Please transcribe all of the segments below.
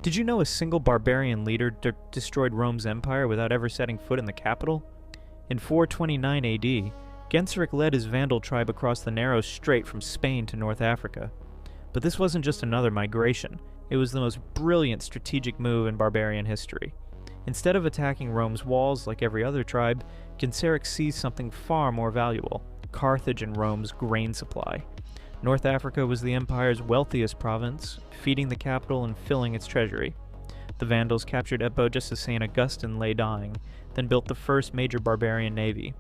Did you know a single barbarian leader destroyed Rome's empire without ever setting foot in the capital? In 429 AD, Genseric led his Vandal tribe across the narrow strait from Spain to North Africa. But this wasn't just another migration, it was the most brilliant strategic move in barbarian history. Instead of attacking Rome's walls like every other tribe, Genseric seized something far more valuable: Carthage and Rome's grain supply. North Africa was the empire's wealthiest province, feeding the capital and filling its treasury. The Vandals captured Eppo just as St. Augustine lay dying, then built the first major barbarian navy.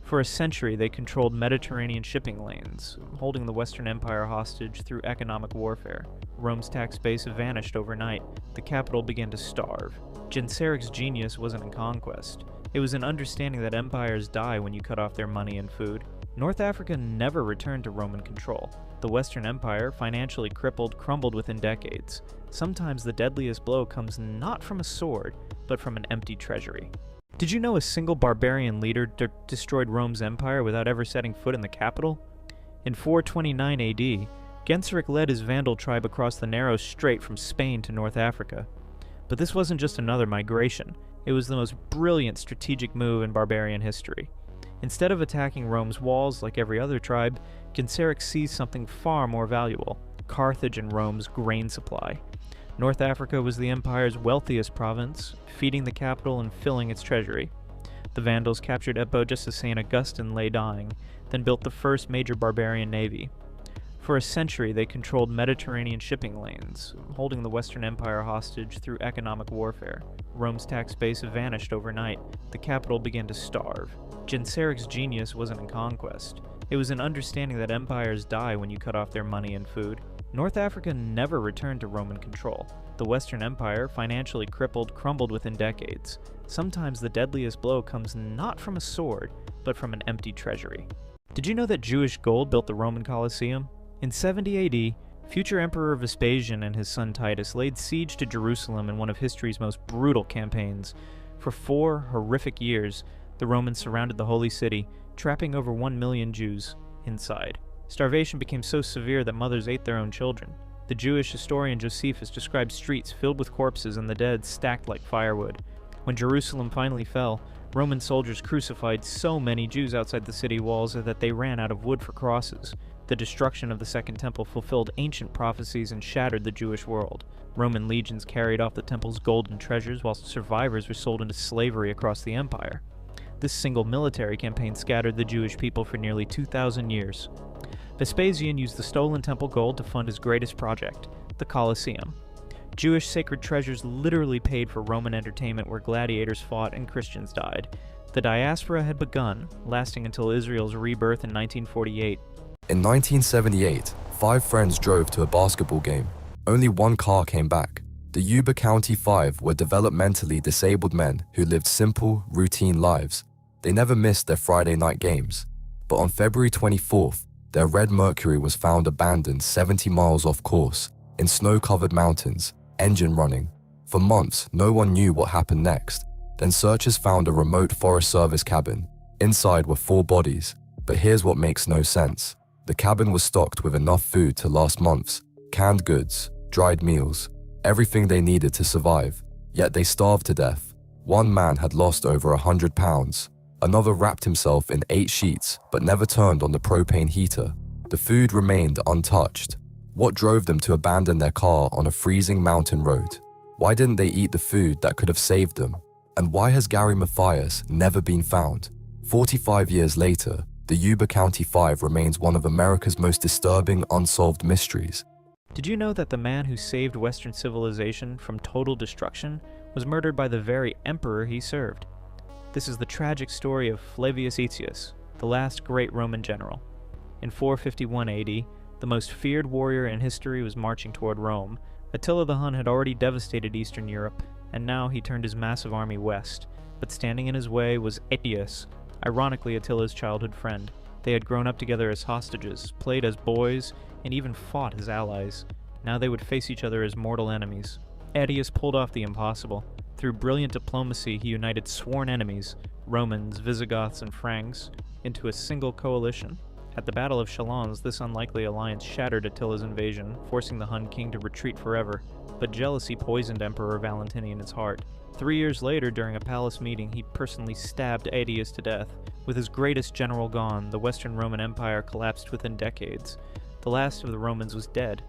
For a century, they controlled Mediterranean shipping lanes, holding the Western Empire hostage through economic warfare. Rome's tax base vanished overnight. The capital began to starve. Genseric's genius wasn't in conquest. It was in understanding that empires die when you cut off their money and food. North Africa never returned to Roman control. The Western Empire, financially crippled, crumbled within decades. Sometimes the deadliest blow comes not from a sword, but from an empty treasury. Did you know a single barbarian leader destroyed Rome's empire without ever setting foot in the capital? In 429 AD, Genseric led his Vandal tribe across the narrow strait from Spain to North Africa. But this wasn't just another migration, it was the most brilliant strategic move in barbarian history. Instead of attacking Rome's walls like every other tribe, Genseric seized something far more valuable: Carthage and Rome's grain supply. North Africa was the empire's wealthiest province, feeding the capital and filling its treasury. The Vandals captured Eppo just as St. Augustine lay dying, then built the first major barbarian navy. For a century, they controlled Mediterranean shipping lanes, holding the Western Empire hostage through economic warfare. Rome's tax base vanished overnight. The capital began to starve. Genseric's genius wasn't in conquest. It was in understanding that empires die when you cut off their money and food. North Africa never returned to Roman control. The Western Empire, financially crippled, crumbled within decades. Sometimes the deadliest blow comes not from a sword, but from an empty treasury. Did you know that Jewish gold built the Roman Colosseum? In 70 AD, future Emperor Vespasian and his son Titus laid siege to Jerusalem in one of history's most brutal campaigns. For 4 horrific years, the Romans surrounded the holy city, trapping over 1 million Jews inside. Starvation became so severe that mothers ate their own children. The Jewish historian Josephus described streets filled with corpses and the dead stacked like firewood. When Jerusalem finally fell, Roman soldiers crucified so many Jews outside the city walls that they ran out of wood for crosses. The destruction of the Second Temple fulfilled ancient prophecies and shattered the Jewish world. Roman legions carried off the temple's golden treasures, while survivors were sold into slavery across the empire. This single military campaign scattered the Jewish people for nearly 2,000 years. Vespasian used the stolen temple gold to fund his greatest project, the Colosseum. Jewish sacred treasures literally paid for Roman entertainment where gladiators fought and Christians died. The diaspora had begun, lasting until Israel's rebirth in 1948. In 1978, 5 friends drove to a basketball game. Only one car came back. The Yuba County 5 were developmentally disabled men who lived simple, routine lives. They never missed their Friday night games. But on February 24th, their red Mercury was found abandoned 70 miles off course, in snow-covered mountains, engine running. For months, no one knew what happened next. Then searchers found a remote Forest Service cabin. Inside were 4 bodies. But here's what makes no sense. The cabin was stocked with enough food to last months, canned goods, dried meals, everything they needed to survive. Yet they starved to death. One man had lost over 100 pounds. Another wrapped himself in 8 sheets, but never turned on the propane heater. The food remained untouched. What drove them to abandon their car on a freezing mountain road? Why didn't they eat the food that could have saved them? And why has Gary Mathias never been found? 45 years later, the Yuba County 5 remains one of America's most disturbing unsolved mysteries. Did you know that the man who saved Western civilization from total destruction was murdered by the very emperor he served? This is the tragic story of Flavius Aetius, the last great Roman general. In 451 AD, the most feared warrior in history was marching toward Rome. Attila the Hun had already devastated Eastern Europe, and now he turned his massive army west. But standing in his way was Aetius, ironically Attila's childhood friend. They had grown up together as hostages, played as boys, and even fought as allies. Now they would face each other as mortal enemies. Aetius pulled off the impossible. Through brilliant diplomacy, he united sworn enemies, Romans, Visigoths, and Franks, into a single coalition. At the Battle of Chalons, this unlikely alliance shattered Attila's invasion, forcing the Hun king to retreat forever. but jealousy poisoned Emperor Valentinian's heart. 3 years later, during a palace meeting, he personally stabbed Aetius to death. With his greatest general gone, the Western Roman Empire collapsed within decades. The last of the Romans was dead.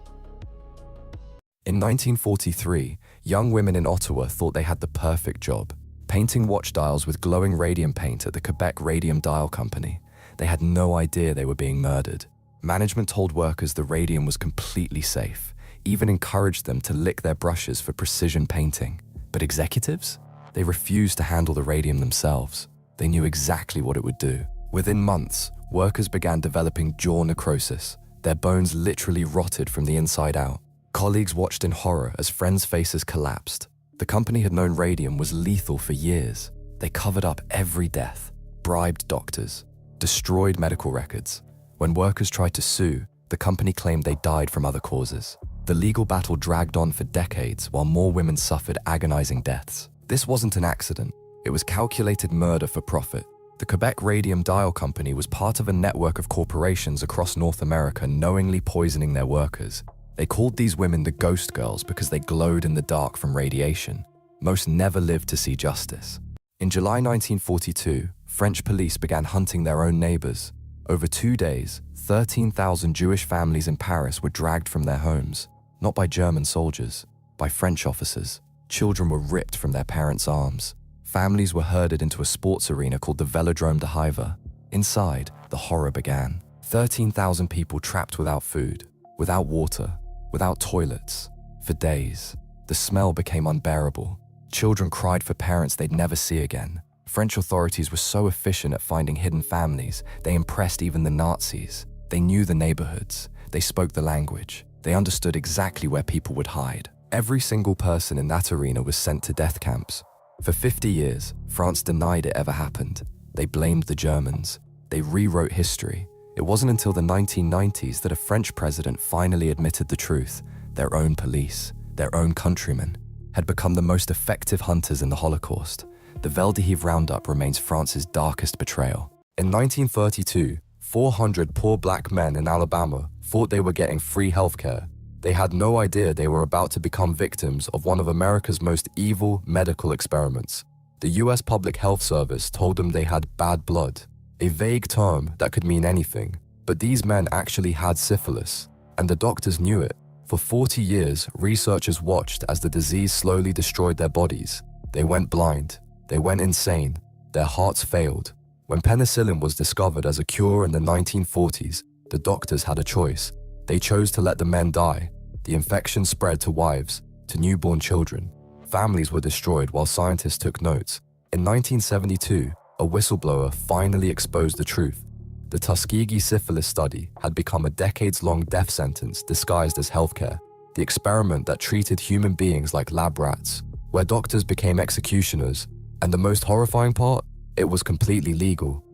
In 1943, young women in Ottawa thought they had the perfect job, painting watch dials with glowing radium paint at the Quebec Radium Dial Company. They had no idea they were being murdered. Management told workers the radium was completely safe, even encouraged them to lick their brushes for precision painting. But executives? They refused to handle the radium themselves. They knew exactly what it would do. Within months, workers began developing jaw necrosis. Their bones literally rotted from the inside out. Colleagues watched in horror as friends' faces collapsed. The company had known radium was lethal for years. They covered up every death, bribed doctors, destroyed medical records. When workers tried to sue, the company claimed they died from other causes. The legal battle dragged on for decades while more women suffered agonizing deaths. This wasn't an accident. It was calculated murder for profit. The Quebec Radium Dial Company was part of a network of corporations across North America knowingly poisoning their workers. They called these women the ghost girls because they glowed in the dark from radiation. Most never lived to see justice. In July 1942, French police began hunting their own neighbors. Over 2 days, 13,000 Jewish families in Paris were dragged from their homes, not by German soldiers, by French officers. Children were ripped from their parents' arms. Families were herded into a sports arena called the Velodrome de Hiver. Inside, the horror began. 13,000 people trapped without food, without water, without toilets, for days. The smell became unbearable. Children cried for parents they'd never see again. French authorities were so efficient at finding hidden families, they impressed even the Nazis. They knew the neighborhoods. They spoke the language. They understood exactly where people would hide. Every single person in that arena was sent to death camps. For 50 years, France denied it ever happened. They blamed the Germans. They rewrote history. It wasn't until the 1990s that a French president finally admitted the truth. Their own police, their own countrymen, had become the most effective hunters in the Holocaust. The Veldihiv Roundup remains France's darkest betrayal. In 1932, 400 poor black men in Alabama thought they were getting free healthcare. They had no idea they were about to become victims of one of America's most evil medical experiments. The US Public Health Service told them they had bad blood, a vague term that could mean anything. But these men actually had syphilis, and the doctors knew it. For 40 years, researchers watched as the disease slowly destroyed their bodies. They went blind. They went insane. Their hearts failed. When penicillin was discovered as a cure in the 1940s, the doctors had a choice. They chose to let the men die. The infection spread to wives, to newborn children. Families were destroyed while scientists took notes. In 1972, a whistleblower finally exposed the truth. The Tuskegee syphilis study had become a decades-long death sentence disguised as healthcare. The experiment that treated human beings like lab rats, where doctors became executioners. And the most horrifying part? It was completely legal.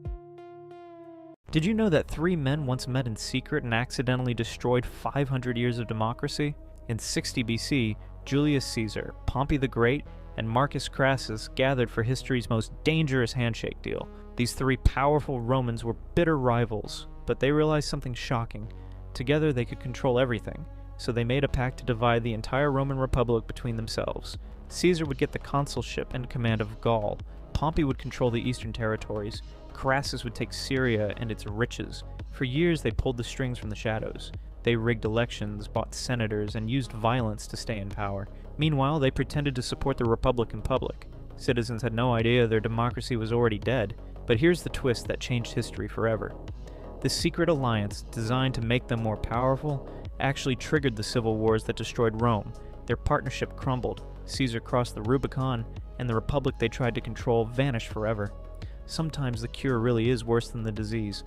Did you know that 3 men once met in secret and accidentally destroyed 500 years of democracy? In 60 BC, Julius Caesar, Pompey the Great, and Marcus Crassus gathered for history's most dangerous handshake deal. These 3 powerful Romans were bitter rivals, but they realized something shocking. Together they could control everything, so they made a pact to divide the entire Roman Republic between themselves. Caesar would get the consulship and command of Gaul. Pompey would control the eastern territories. Crassus would take Syria and its riches. For years they pulled the strings from the shadows. They rigged elections, bought senators, and used violence to stay in power. Meanwhile, they pretended to support the Republic in public. Citizens had no idea their democracy was already dead. But here's the twist that changed history forever. This secret alliance, designed to make them more powerful, actually triggered the civil wars that destroyed Rome. Their partnership crumbled. Caesar crossed the Rubicon, and the republic they tried to control vanished forever. Sometimes the cure really is worse than the disease.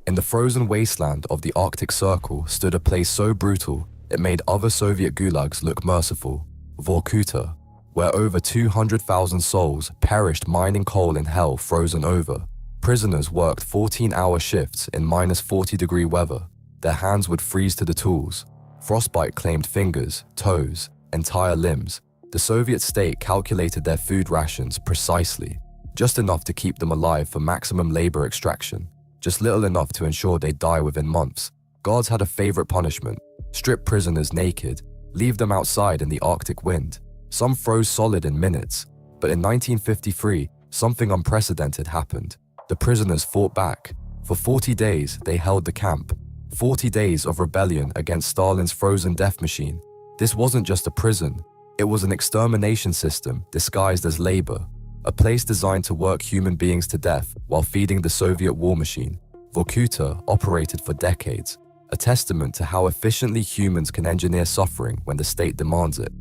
In the frozen wasteland of the Arctic Circle stood a place so brutal it made other Soviet gulags look merciful, Vorkuta, where over 200,000 souls perished mining coal in hell frozen over. Prisoners worked 14-hour shifts in -40-degree weather. Their hands would freeze to the tools. Frostbite claimed fingers, toes, entire limbs. The Soviet state calculated their food rations precisely, just enough to keep them alive for maximum labor extraction, just little enough to ensure they'd die within months. Guards had a favorite punishment: strip prisoners naked, leave them outside in the Arctic wind. Some froze solid in minutes. But in 1953, something unprecedented happened. The prisoners fought back. For 40 days, they held the camp. 40 days of rebellion against Stalin's frozen death machine. This wasn't just a prison. It was an extermination system disguised as labor, a place designed to work human beings to death while feeding the Soviet war machine. Vorkuta operated for decades, a testament to how efficiently humans can engineer suffering when the state demands it.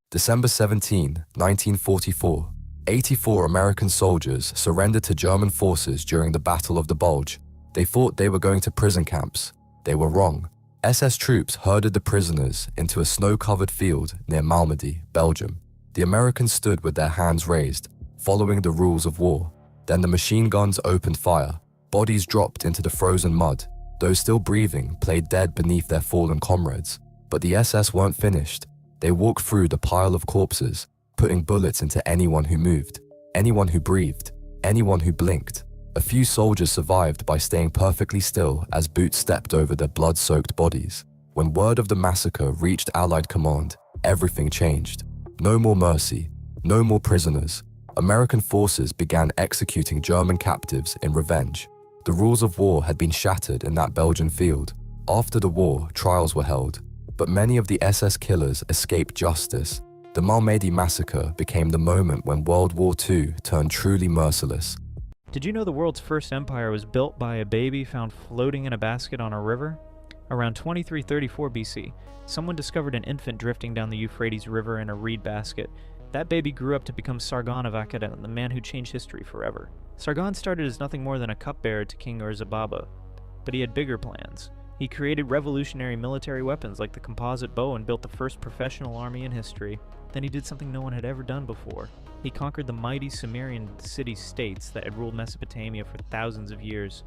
December 17, 1944, 84 American soldiers surrendered to German forces during the Battle of the Bulge. They thought they were going to prison camps. They were wrong. SS troops herded the prisoners into a snow-covered field near Malmedy, Belgium. The Americans stood with their hands raised, following the rules of war. Then the machine guns opened fire. Bodies dropped into the frozen mud. Those still breathing played dead beneath their fallen comrades. But the SS weren't finished. They walked through the pile of corpses, putting bullets into anyone who moved, anyone who breathed, anyone who blinked. A few soldiers survived by staying perfectly still as boots stepped over their blood-soaked bodies. When word of the massacre reached Allied command, everything changed. No more mercy, no more prisoners. American forces began executing German captives in revenge. The rules of war had been shattered in that Belgian field. After the war, trials were held, but many of the SS killers escaped justice. The Malmedy massacre became the moment when World War II turned truly merciless. Did you know the world's first empire was built by a baby found floating in a basket on a river? Around 2334 BC, someone discovered an infant drifting down the Euphrates River in a reed basket. That baby grew up to become Sargon of Akkad, the man who changed history forever. Sargon started as nothing more than a cupbearer to King Ur-Zababa, but he had bigger plans. He created revolutionary military weapons like the composite bow and built the first professional army in history. Then he did something no one had ever done before. He conquered the mighty Sumerian city-states that had ruled Mesopotamia for thousands of years.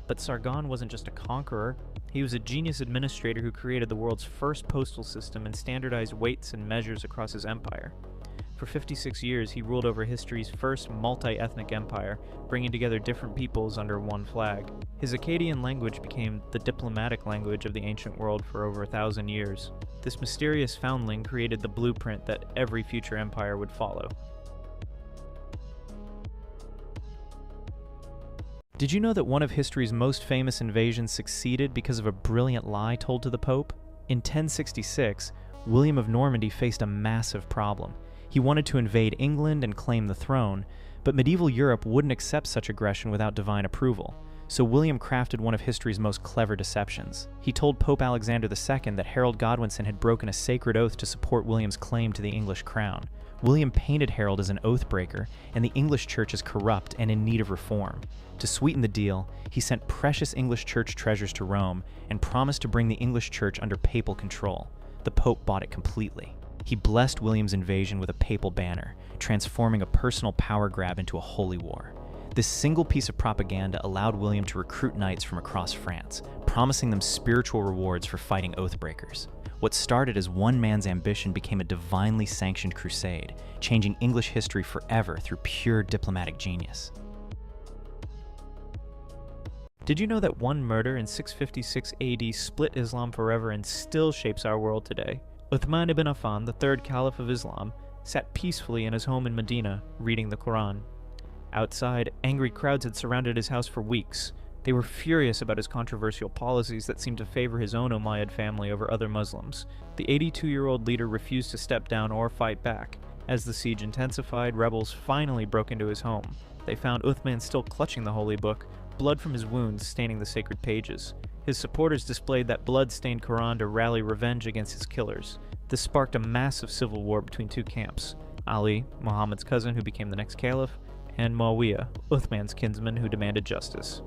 But Sargon wasn't just a conqueror. He was a genius administrator who created the world's first postal system and standardized weights and measures across his empire. For 56 years, he ruled over history's first multi-ethnic empire, bringing together different peoples under one flag. His Akkadian language became the diplomatic language of the ancient world for over 1,000 years. This mysterious foundling created the blueprint that every future empire would follow. Did you know that one of history's most famous invasions succeeded because of a brilliant lie told to the Pope? In 1066, William of Normandy faced a massive problem. He wanted to invade England and claim the throne, but medieval Europe wouldn't accept such aggression without divine approval. So William crafted one of history's most clever deceptions. He told Pope Alexander II that Harold Godwinson had broken a sacred oath to support William's claim to the English crown. William painted Harold as an oath breaker, and the English church as corrupt and in need of reform. To sweeten the deal, he sent precious English church treasures to Rome and promised to bring the English church under papal control. The Pope bought it completely. He blessed William's invasion with a papal banner, transforming a personal power grab into a holy war. This single piece of propaganda allowed William to recruit knights from across France, promising them spiritual rewards for fighting oathbreakers. What started as one man's ambition became a divinely sanctioned crusade, changing English history forever through pure diplomatic genius. Did you know that one murder in 656 AD split Islam forever and still shapes our world today? Uthman ibn Affan, the third caliph of Islam, sat peacefully in his home in Medina, reading the Quran. Outside, angry crowds had surrounded his house for weeks. They were furious about his controversial policies that seemed to favor his own Umayyad family over other Muslims. The 82-year-old leader refused to step down or fight back. As the siege intensified, rebels finally broke into his home. They found Uthman still clutching the holy book, blood from his wounds staining the sacred pages. His supporters displayed that blood-stained Quran to rally revenge against his killers. This sparked a massive civil war between two camps: Ali, Muhammad's cousin who became the next caliph, and Muawiyah, Uthman's kinsman who demanded justice.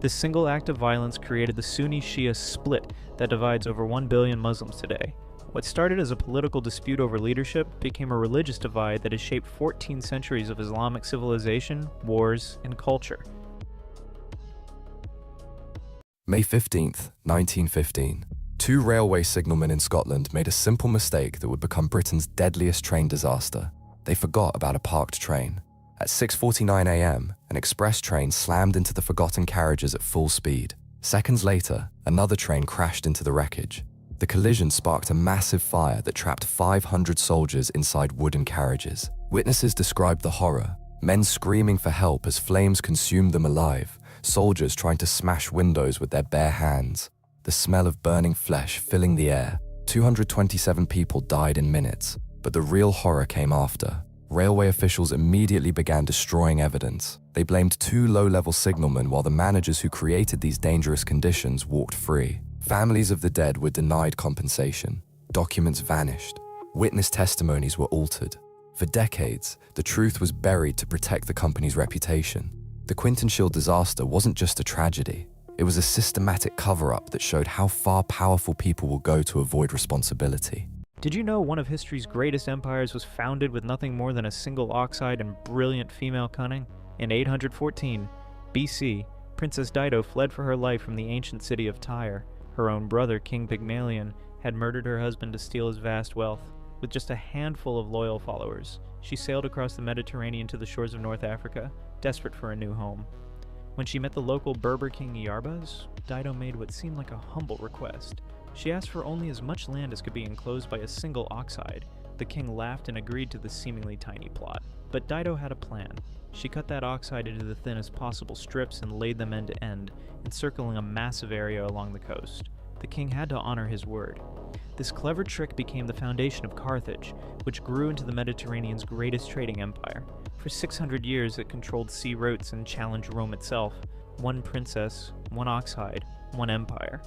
This single act of violence created the Sunni-Shia split that divides over 1 billion Muslims today. What started as a political dispute over leadership became a religious divide that has shaped 14 centuries of Islamic civilization, wars, and culture. May 15th, 1915. Two railway signalmen in Scotland made a simple mistake that would become Britain's deadliest train disaster. They forgot about a parked train. At 6:49 a.m., an express train slammed into the forgotten carriages at full speed. Seconds later, another train crashed into the wreckage. The collision sparked a massive fire that trapped 500 soldiers inside wooden carriages. Witnesses described the horror: men screaming for help as flames consumed them alive, soldiers trying to smash windows with their bare hands, the smell of burning flesh filling the air. 227 people died in minutes, but the real horror came after. Railway officials immediately began destroying evidence. They blamed 2 low-level signalmen while the managers who created these dangerous conditions walked free. Families of the dead were denied compensation. Documents vanished. Witness testimonies were altered. For decades, the truth was buried to protect the company's reputation. The Quintenshield disaster wasn't just a tragedy. It was a systematic cover-up that showed how far powerful people will go to avoid responsibility. Did you know one of history's greatest empires was founded with nothing more than a single oxide and brilliant female cunning? In 814 BC, Princess Dido fled for her life from the ancient city of Tyre. Her own brother, King Pygmalion, had murdered her husband to steal his vast wealth. With just a handful of loyal followers, she sailed across the Mediterranean to the shores of North Africa, desperate for a new home. When she met the local Berber king Yarbaz, Dido made what seemed like a humble request. She asked for only as much land as could be enclosed by a single oxide. The king laughed and agreed to the seemingly tiny plot. But Dido had a plan. She cut that oxide into the thinnest possible strips and laid them end to end, encircling a massive area along the coast. The king had to honor his word. This clever trick became the foundation of Carthage, which grew into the Mediterranean's greatest trading empire. For 600 years it controlled sea routes and challenged Rome itself. One princess, one oxide, one empire.